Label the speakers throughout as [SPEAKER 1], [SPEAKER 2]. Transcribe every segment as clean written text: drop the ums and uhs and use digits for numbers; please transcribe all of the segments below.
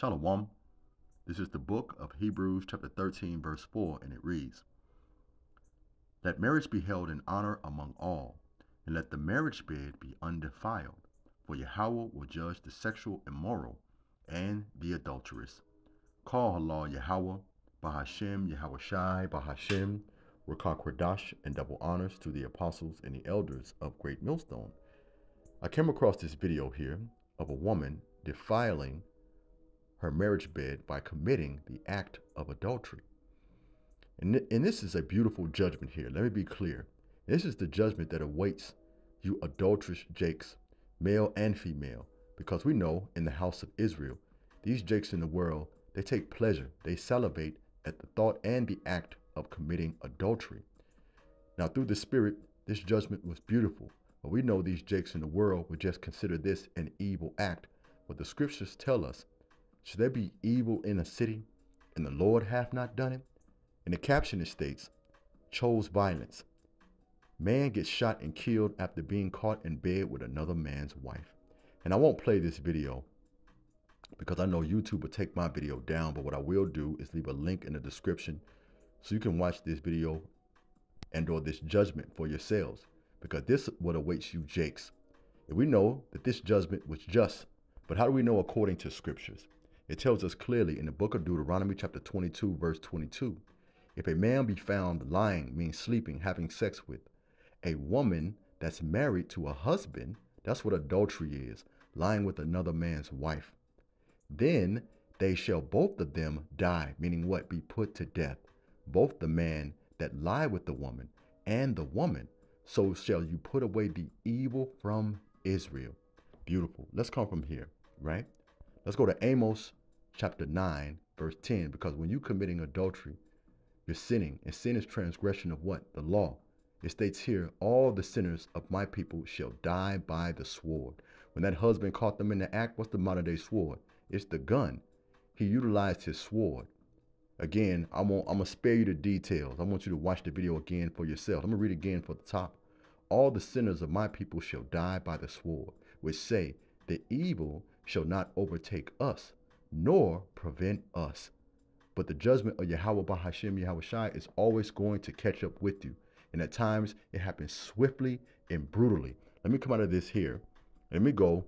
[SPEAKER 1] Shalom. This is the book of Hebrews chapter 13 verse 4, and it reads, "Let marriage be held in honor among all, and let the marriage bed be undefiled, for Yahweh will judge the sexual immoral and the adulteress. Call Allah Yahweh, Bahashem, Yahawashi, Bahashem, Rakah Kodash, and double honors to the apostles and the elders of Great Millstone." I came across this video here of a woman defiling her marriage bed by committing the act of adultery. And this is a beautiful judgment here. Let me be clear. This is the judgment that awaits you adulterous jakes, male and female, because we know in the house of Israel, these jakes in the world, they take pleasure, they salivate at the thought and the act of committing adultery. Now, through the Spirit, this judgment was beautiful, but we know these jakes in the world would just consider this an evil act. But the scriptures tell us, should there be evil in a city, and the Lord hath not done it? And the caption states, chose violence. Man gets shot and killed after being caught in bed with another man's wife. And I won't play this video because I know YouTube will take my video down, but what I will do is leave a link in the description so you can watch this video and or this judgment for yourselves, because this is what awaits you jakes. And we know that this judgment was just, but how do we know according to scriptures? It tells us clearly in the book of Deuteronomy chapter 22 verse 22, if a man be found lying, means sleeping, having sex with a woman that's married to a husband, that's what adultery is, lying with another man's wife, then they shall both of them die, meaning what? Be put to death, both the man that lie with the woman and the woman. So shall you put away the evil from Israel. Beautiful. Let's come from here, right? Let's go to Amos chapter 9, verse 10, because when you're committing adultery, you're sinning, and sin is transgression of what? The law. It states here, all the sinners of my people shall die by the sword. When that husband caught them in the act, what's the modern day sword? It's the gun. He utilized his sword. Again, I'm going to spare you the details. I want you to watch the video again for yourself. I'm going to read again for the top. All the sinners of my people shall die by the sword, which say, the evil shall not overtake us, nor prevent us. But the judgment of Yahweh Bahashem Yahawashi is always going to catch up with you. And at times, it happens swiftly and brutally. Let me come out of this here. Let me go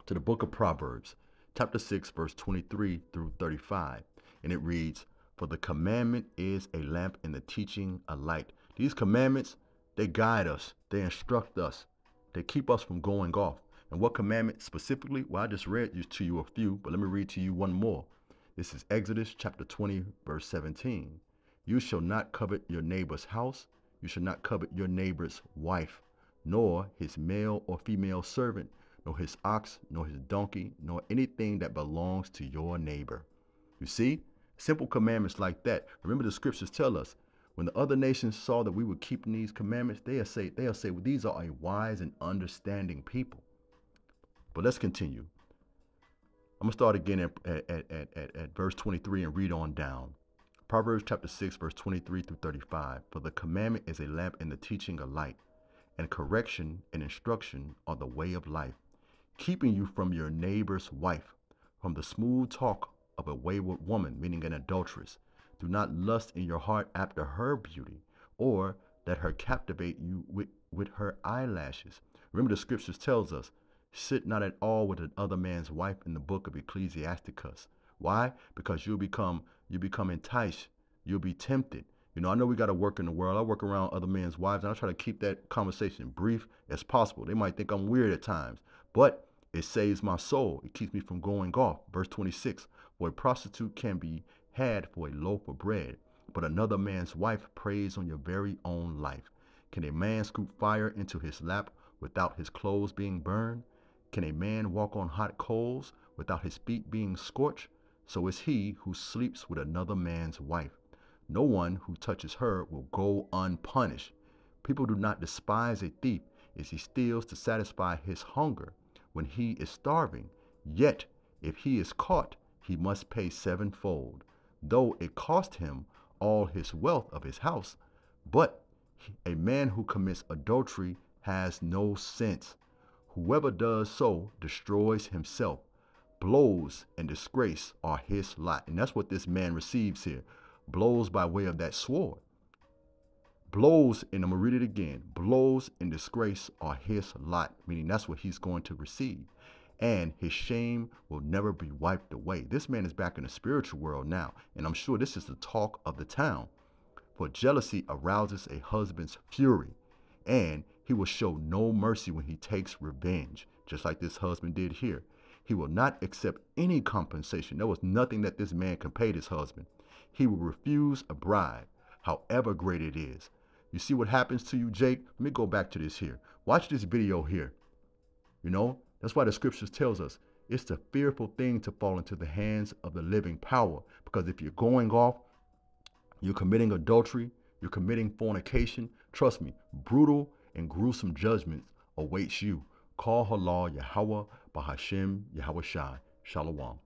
[SPEAKER 1] to the book of Proverbs, chapter 6, verse 23 through 35. And it reads, for the commandment is a lamp and the teaching a light. These commandments, they guide us. They instruct us. They keep us from going off. And what commandment specifically? Well, I just read to you a few, but let me read to you one more. This is Exodus chapter 20, verse 17. You shall not covet your neighbor's house. You shall not covet your neighbor's wife, nor his male or female servant, nor his ox, nor his donkey, nor anything that belongs to your neighbor. You see, simple commandments like that. Remember, the scriptures tell us, when the other nations saw that we were keeping these commandments, they'll say, well, these are a wise and understanding people. But let's continue. I'm going to start again at verse 23 and read on down. Proverbs chapter 6, verse 23 through 35. For the commandment is a lamp and the teaching a light, and correction and instruction are the way of life, keeping you from your neighbor's wife, from the smooth talk of a wayward woman, meaning an adulteress. Do not lust in your heart after her beauty, or let her captivate you with her eyelashes. Remember, the scriptures tells us, sit not at all with another man's wife in the book of Ecclesiasticus. Why? Because you become enticed. You'll be tempted. You know, I know we got to work in the world. I work around other men's wives, and I try to keep that conversation brief as possible. They might think I'm weird at times, but it saves my soul. It keeps me from going off. Verse 26, for a prostitute can be had for a loaf of bread, but another man's wife preys on your very own life. Can a man scoop fire into his lap without his clothes being burned? Can a man walk on hot coals without his feet being scorched? So is he who sleeps with another man's wife. No one who touches her will go unpunished. People do not despise a thief as he steals to satisfy his hunger when he is starving. Yet, if he is caught, he must pay sevenfold, though it cost him all his wealth of his house. But a man who commits adultery has no sense. Whoever does so destroys himself. Blows and disgrace are his lot. And that's what this man receives here. Blows by way of that sword. Blows, and I'm going to read it again. Blows and disgrace are his lot, meaning that's what he's going to receive. And his shame will never be wiped away. This man is back in the spiritual world now, and I'm sure this is the talk of the town. For jealousy arouses a husband's fury, and he will show no mercy when he takes revenge, just like this husband did here. He will not accept any compensation. There was nothing that this man can pay this husband. He will refuse a bribe, however great it is. You see what happens to you, Jake? Let me go back to this here. Watch this video here. You know, that's why the scriptures tells us it's a fearful thing to fall into the hands of the living power. Because if you're going off, you're committing adultery, you're committing fornication, trust me, brutal and gruesome judgments awaits you. Call Halal Yahweh Bahashem Yahweh Shai. Shalom.